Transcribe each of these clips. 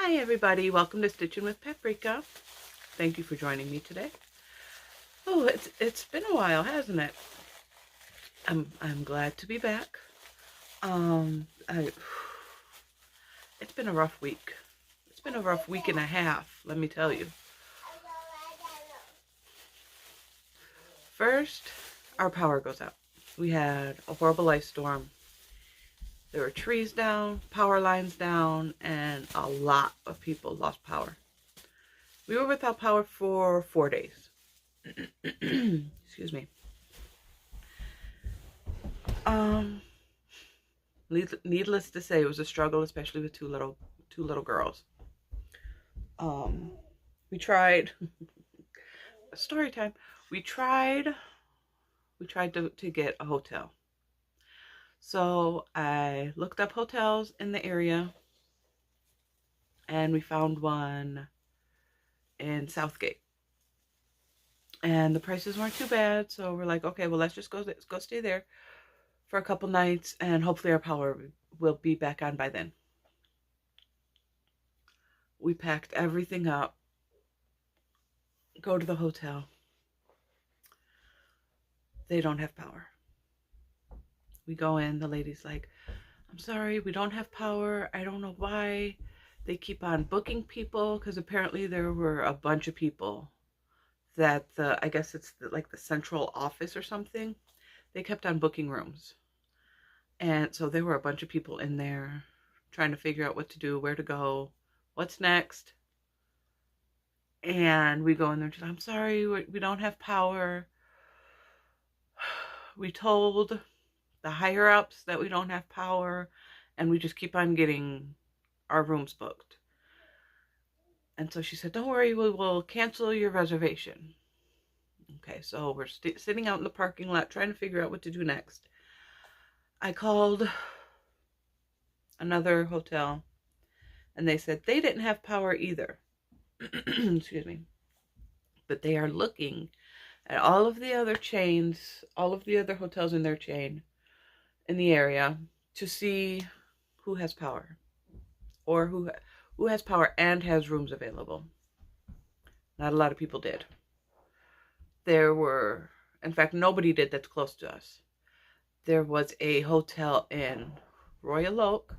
Hi everybody, welcome to Stitching with Paprika. Thank you for joining me today. Oh, it's been a while, hasn't it? I'm glad to be back. It's been a rough week. It's been a rough week and a half, let me tell you. First, our power goes out. We had a horrible ice storm. There were trees down, power lines down, and a lot of people lost power. We were without power for 4 days. Excuse me. Needless to say, it was a struggle, especially with two little girls. We tried. Story time. We tried to get a hotel. So I looked up hotels in the area, and we found one in Southgate. And the prices weren't too bad, so we're like, okay, well, let's go stay there for a couple nights, and hopefully our power will be back on by then. We packed everything up, go to the hotel. They don't have power. We go in, the lady's like, I'm sorry, we don't have power. I don't know why. They keep on booking people, because apparently there were a bunch of people that I guess it's like the central office or something. They kept on booking rooms. And so there were a bunch of people in there trying to figure out what to do, where to go, what's next. And we go in there and she's like, I'm sorry, we don't have power. We told the higher ups that we don't have power, and we just keep on getting our rooms booked. And so she said, don't worry, we will cancel your reservation. Okay, so we're sitting out in the parking lot trying to figure out what to do next. I called another hotel, and they said they didn't have power either. Excuse me. But they are looking at all of the other chains, all of the other hotels in their chain in the area to see who has power, or who has power and has rooms available. Not a lot of people did. There were, in fact, nobody did that's close to us. There was a hotel in Royal Oak,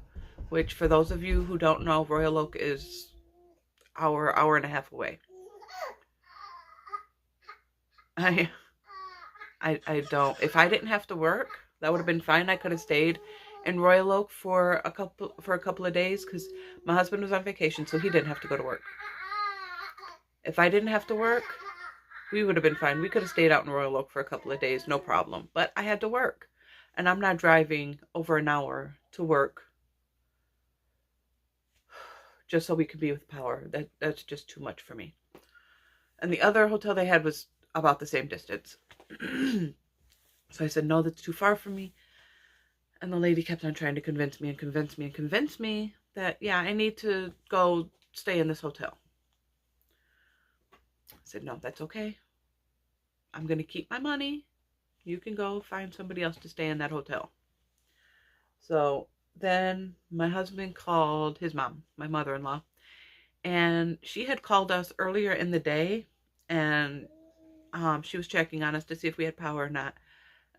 which for those of you who don't know, Royal Oak is hour and a half away. I don't, if I didn't have to work, that would have been fine. I could have stayed in Royal Oak for a couple of days, because my husband was on vacation, so he didn't have to go to work. If I didn't have to work, we would have been fine. We could have stayed out in Royal Oak for a couple of days, no problem. But I had to work, and I'm not driving over an hour to work just so we could be with power. That's just too much for me. And the other hotel they had was about the same distance. So I said, no, that's too far for me. And the lady kept on trying to convince me that, yeah, I need to go stay in this hotel. I said, no, that's okay. I'm going to keep my money. You can go find somebody else to stay in that hotel. So then my husband called his mom, my mother-in-law, and she had called us earlier in the day, and she was checking on us to see if we had power or not.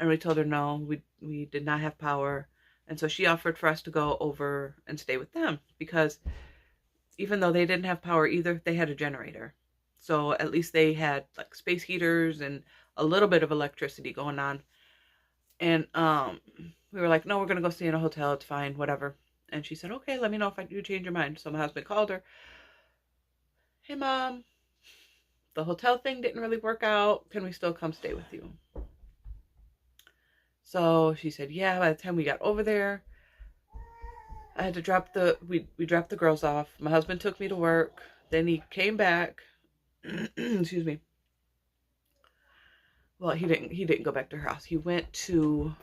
And we told her no, we did not have power. And so she offered for us to go over and stay with them, because even though they didn't have power either, they had a generator. So at least they had like space heaters and a little bit of electricity going on. And we were like, no, we're going to go stay in a hotel. It's fine, whatever. And she said, okay, let me know if you change your mind. So my husband called her. Hey, Mom, the hotel thing didn't really work out. Can we still come stay with you? So she said, yeah. By the time we got over there, I had to drop we dropped the girls off. My husband took me to work. Then he came back. Excuse me. Well, he didn't go back to her house. He went to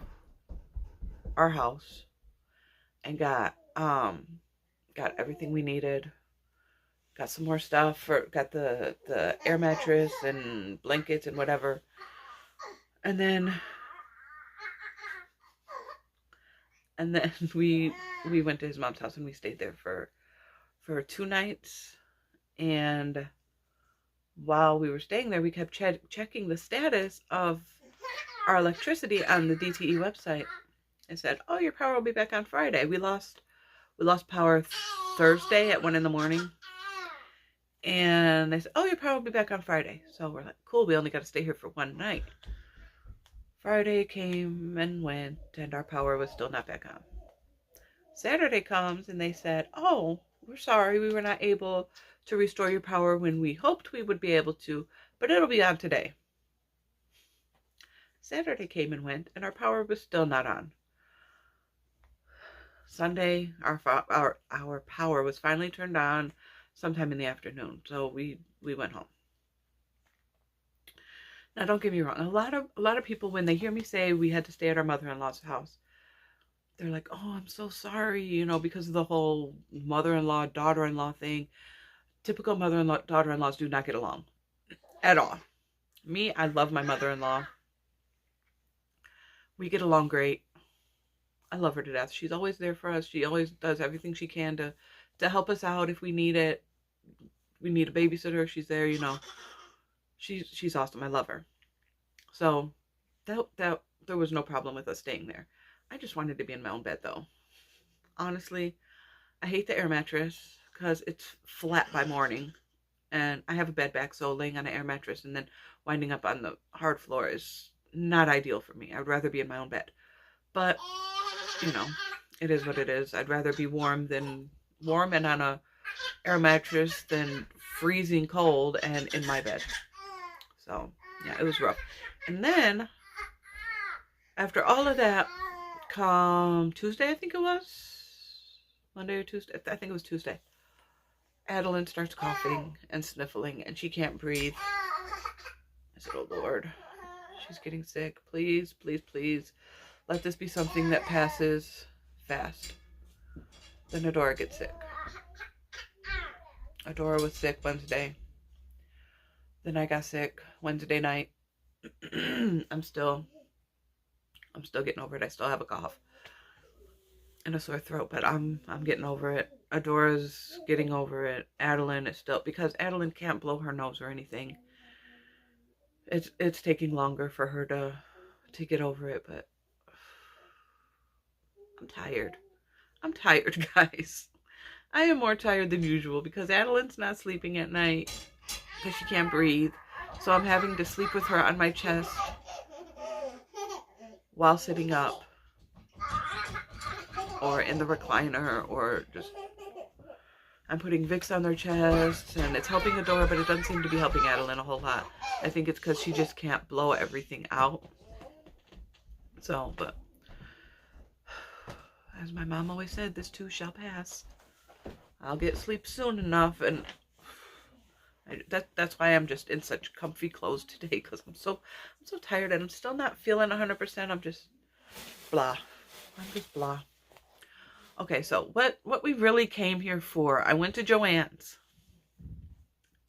our house and got everything we needed. Got some more stuff, got the air mattress and blankets and whatever. And then we went to his mom's house, and we stayed there for for 2 nights. And while we were staying there, we kept checking the status of our electricity on the DTE website. It said, "Oh, your power will be back on Friday." We lost power Thursday at 1 in the morning. And they said, "Oh, your power will be back on Friday." So we're like, cool, we only got to stay here for 1 night. Friday came and went, and our power was still not back on. Saturday comes, and they said, "Oh, we're sorry, we were not able to restore your power when we hoped we would be able to, but it'll be on today." Saturday came and went, and our power was still not on. Sunday, our power was finally turned on sometime in the afternoon, so we went home. Now, don't get me wrong. A lot of people, when they hear me say we had to stay at our mother-in-law's house, they're like, "Oh, I'm so sorry," because of the whole mother-in-law, daughter-in-law thing. Typical mother-in-law, daughter-in-laws do not get along at all. Me, I love my mother-in-law. We get along great. I love her to death. She's always there for us. She always does everything she can to help us out if we need it. We need a babysitter, she's there, She's awesome. I love her. So that there was no problem with us staying there. I just wanted to be in my own bed, though. Honestly, I hate the air mattress because it's flat by morning, and I have a bed back, so laying on an air mattress and then winding up on the hard floor is not ideal for me. I would rather be in my own bed. But it is what it is. I'd rather be warm and on a air mattress than freezing cold and in my bed. So yeah, it was rough. And then after all of that, come Tuesday, I think it was Monday or Tuesday. I think it was Tuesday. Adeline starts coughing and sniffling, and she can't breathe. I said, "Oh Lord, she's getting sick. Please, please, please, let this be something that passes fast." Then Adora gets sick. Adora was sick Wednesday. Then I got sick Wednesday night. I'm still getting over it. I still have a cough and a sore throat, but I'm getting over it. Adora's getting over it. Adeline is still, because Adeline can't blow her nose or anything. It's taking longer for her to get over it, but I'm tired. I'm tired, guys. I am more tired than usual because Adeline's not sleeping at night because she can't breathe. So I'm having to sleep with her on my chest while sitting up or in the recliner, or just I'm putting Vicks on their chests, and it's helping Adora, but it doesn't seem to be helping Adeline a whole lot. I think it's because she just can't blow everything out. So, but as my mom always said, this too shall pass. I'll get sleep soon enough, and that's why I'm just in such comfy clothes today, because I'm so tired, and I'm still not feeling 100%. I'm just blah. I'm just blah. Okay, so what we really came here for, I went to Joanns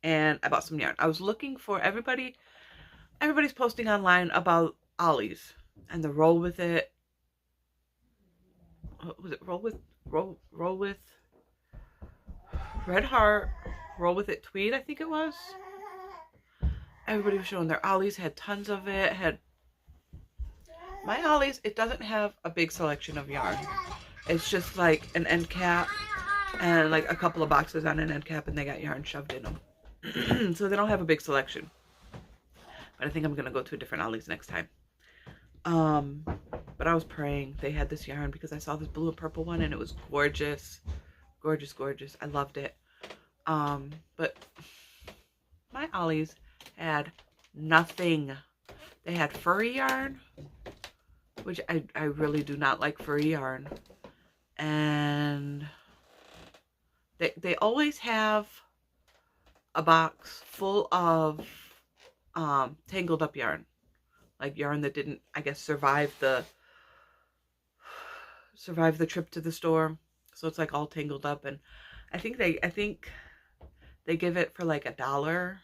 and I bought some yarn. I was looking for everybody's posting online about Ollies and the roll with it. What was it? Roll with Red Heart, roll with it tweed, I think it was. Everybody was showing their Ollies, had tons of it. My Ollies, it doesn't have a big selection of yarn. It's just like an end cap and like a couple of boxes on an end cap, and they got yarn shoved in them. So they don't have a big selection. But I think I'm going to go to a different Ollies next time. But I was praying they had this yarn because I saw this blue and purple one and it was gorgeous. Gorgeous, gorgeous. I loved it. But my Ollies had nothing. They had furry yarn, which I really do not like furry yarn. And they always have a box full of tangled up yarn, like yarn that didn't, I guess, survive the trip to the store. So it's like all tangled up, and I think they give it for like $1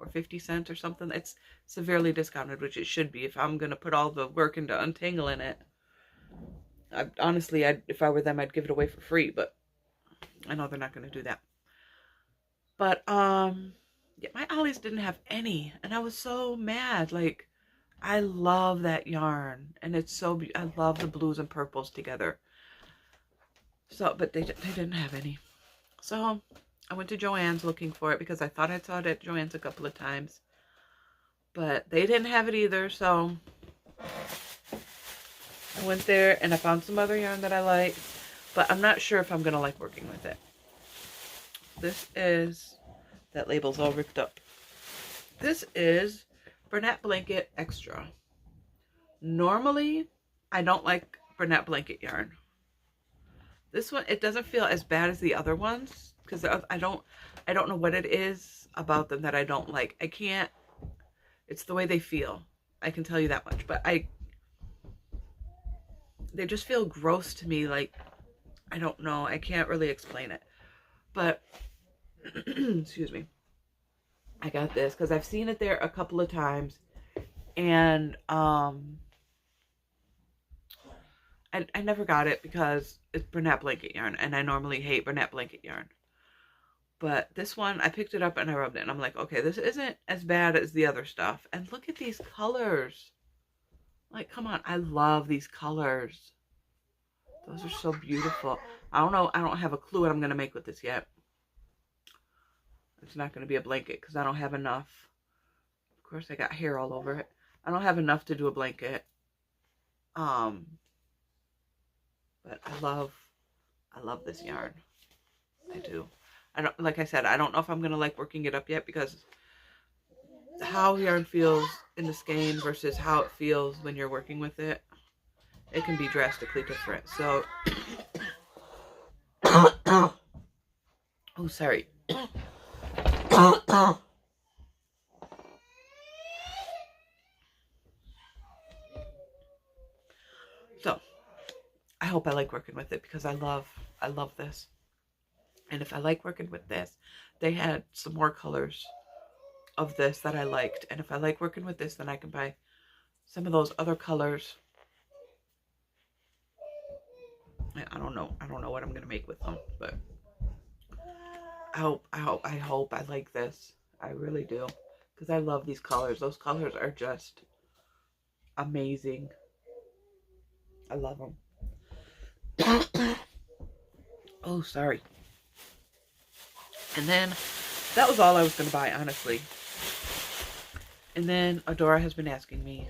or 50 cents or something. It's severely discounted, which it should be if I'm gonna put all the work into untangling it. Honestly, if I were them, I'd give it away for free, but I know they're not going to do that. But, yeah, my Ollies didn't have any. And I was so mad. Like, I love that yarn. And it's so, I love the blues and purples together. So, but they didn't have any. So, I went to Joann's looking for it because I thought I saw it at Joann's a couple of times. But they didn't have it either, so I went there and I found some other yarn that I like. But I'm not sure if I'm going to like working with it. This is, that label's all ripped up. This is Bernat Blanket Extra. Normally, I don't like Bernat Blanket yarn. This one, it doesn't feel as bad as the other ones because I don't know what it is about them that I don't like. I can't, it's the way they feel. I can tell you that much. But they just feel gross to me. Like, I don't know. I can't really explain it. But, excuse me. I got this because I've seen it there a couple of times. And, I never got it because it's Bernat Blanket yarn. And I normally hate Bernat Blanket yarn. But this one, I picked it up and I rubbed it. And I'm like, okay, this isn't as bad as the other stuff. And look at these colors. Like, come on. I love these colors. Those are so beautiful. I don't know. I don't have a clue what I'm going to make with this yet. It's not going to be a blanket because I don't have enough. Of course, I got hair all over it. I don't have enough to do a blanket. But I love this yarn. I do. Like I said, I don't know if I'm going to like working it up yet because how yarn feels in the skein versus how it feels when you're working with it, it can be drastically different. So, oh, sorry. So, I hope I like working with it because I love this. And if I like working with this, they had some more colors of this that I liked. And if I like working with this, then I can buy some of those other colors. I don't know what I'm going to make with them, but I hope I like this. I really do. Because I love these colors. Those colors are just amazing. I love them. Oh, sorry. And then, that was all I was going to buy, honestly. And then, Adora has been asking me.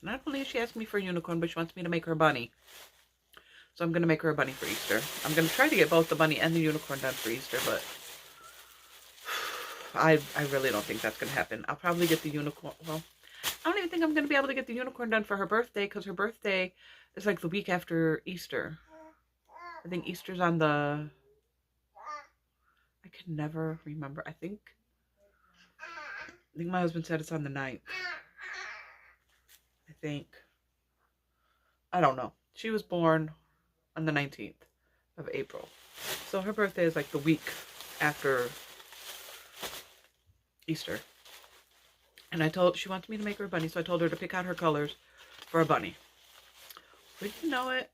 Not only is she asking me for a unicorn, but she wants me to make her a bunny. So I'm going to make her a bunny for Easter. I'm going to try to get both the bunny and the unicorn done for Easter, but I really don't think that's going to happen. I'll probably get the unicorn. Well, I don't even think I'm going to be able to get the unicorn done for her birthday because her birthday is like the week after Easter. I think Easter's on the... I can never remember. I think my husband said it's on the 9th. I think. I don't know. She was born on the 19th of April. So her birthday is like the week after Easter. And she wants me to make her a bunny, so I told her to pick out her colors for a bunny. Would you know it?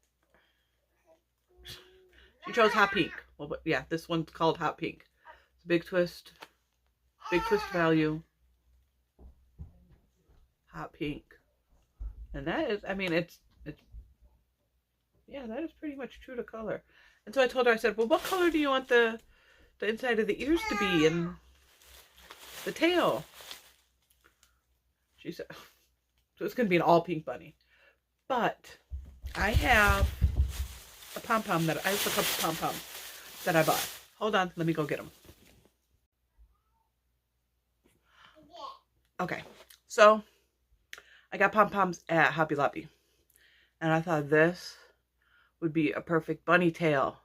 She chose hot pink. Well, but yeah, this one's called hot pink. It's a big twist value. Hot pink. And that is, I mean, it's yeah, that is pretty much true to color. And so I told her, I said, well, what color do you want the inside of the ears to be and the tail? She said, so it's going to be an all pink bunny. But I have a pom-pom that, I have a couple pom-poms that I bought. Hold on, let me go get them. Okay, so I got pom-poms at Hobby Lobby. And I thought this would be a perfect bunny tail.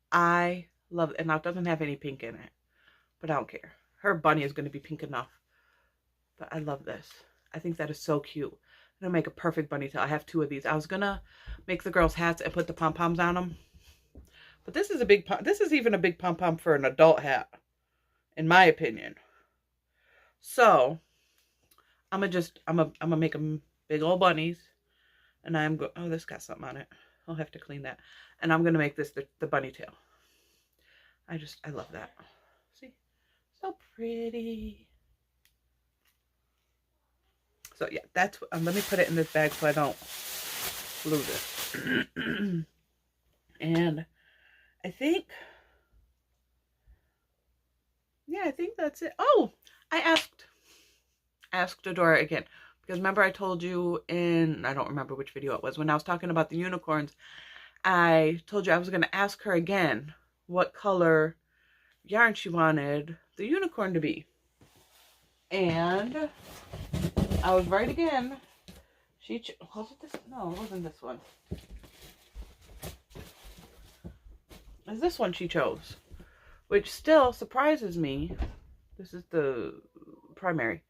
I love it. And now it doesn't have any pink in it. But I don't care. Her bunny is going to be pink enough. But I love this. I think that is so cute. I'm going to make a perfect bunny tail. I have 2 of these. I was going to make the girls' hats and put the pom-poms on them. But this is even a big pom-pom for an adult hat. In my opinion. So, I'm gonna make them big old bunnies. And oh, this got something on it. I'll have to clean that. And I'm going to make this the bunny tail. I love that. See, so pretty. So yeah, that's, let me put it in this bag so I don't lose it. And I think, yeah, I think that's it. Oh, I asked Adora again, because remember I told you in, I don't remember which video it was, when I was talking about the unicorns, I told you I was going to ask her again what color yarn she wanted the unicorn to be. And I was right again. Was it this? No, it wasn't this one. It's this one she chose, which still surprises me. This is the primary.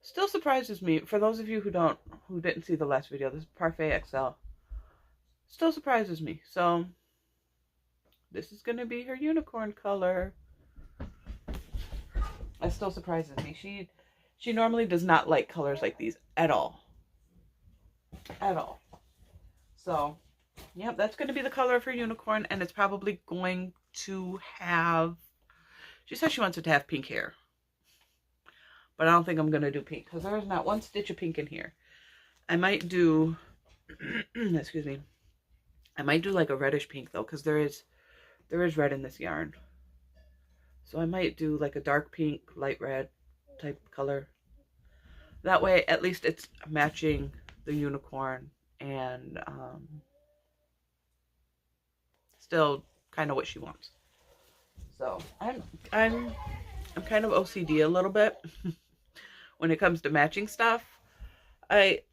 Still surprises me. For those of you who didn't see the last video, this is Parfait XL. Still surprises me. So this is gonna be her unicorn color. It still surprises me. She normally does not like colors like these at all. At all. So, yep, that's going to be the color of her unicorn, and it's probably going to have, she says she wants it to have pink hair. But I don't think I'm going to do pink, because there is not one stitch of pink in here. I might do, excuse me, I might do like a reddish pink, though, because there is red in this yarn. So I might do like a dark pink, light red type color. That way, at least it's matching the unicorn and still kind of what she wants. So I'm kind of OCD a little bit when it comes to matching stuff. I'm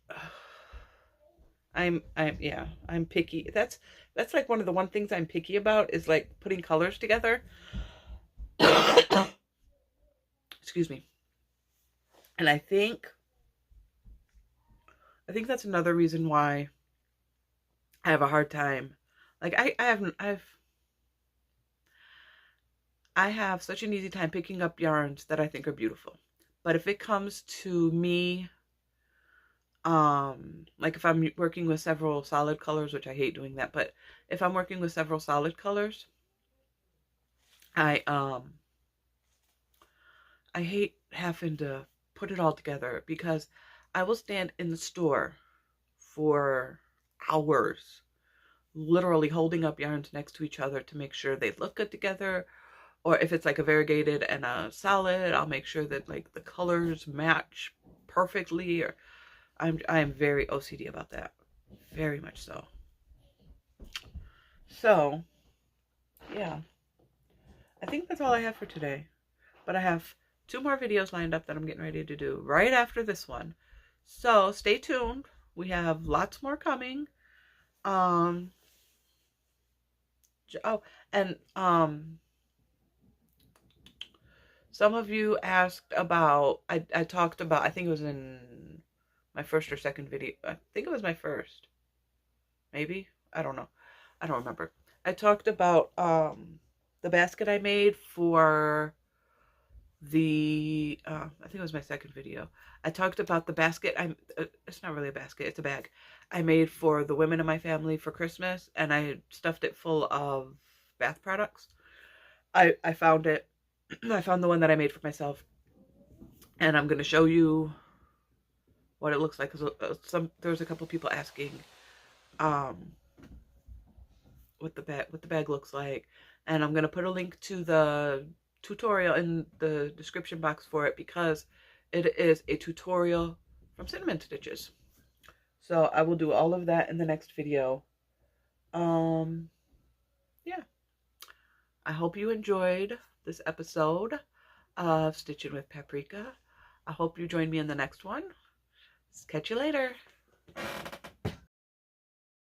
picky. That's like one of the things I'm picky about is like putting colors together. Excuse me. And I think that's another reason why I have a hard time. Like I have such an easy time picking up yarns that I think are beautiful. But if it comes to me, like if I'm working with several solid colors, which I hate doing that, but if I'm working with several solid colors, I hate having to put it all together, because I will stand in the store for hours, literally holding up yarns next to each other to make sure they look good together. Or if it's like a variegated and a solid, I'll make sure that like the colors match perfectly. Or I'm very OCD about that. Very much so. So, yeah. I think that's all I have for today. But I have 2 more videos lined up that I'm getting ready to do right after this one. So, stay tuned. We have lots more coming. Oh, and some of you asked about, I talked about, I think it was in my first or second video. I think it was my first. Maybe? I don't know. I don't remember. I talked about the basket I made for the, I think it was my second video. I talked about the basket. It's not really a basket, it's a bag I made for the women in my family for Christmas, and I stuffed it full of bath products. I found it. I found the one that I made for myself, and I'm going to show you what it looks like, because there was a couple people asking what the bag looks like, and I'm going to put a link to the tutorial in the description box for it, because it is a tutorial from Cinnamon Stitches. So I will do all of that in the next video. Yeah. I hope you enjoyed this episode of Stitching with Paprika. I hope you join me in the next one. Catch you later.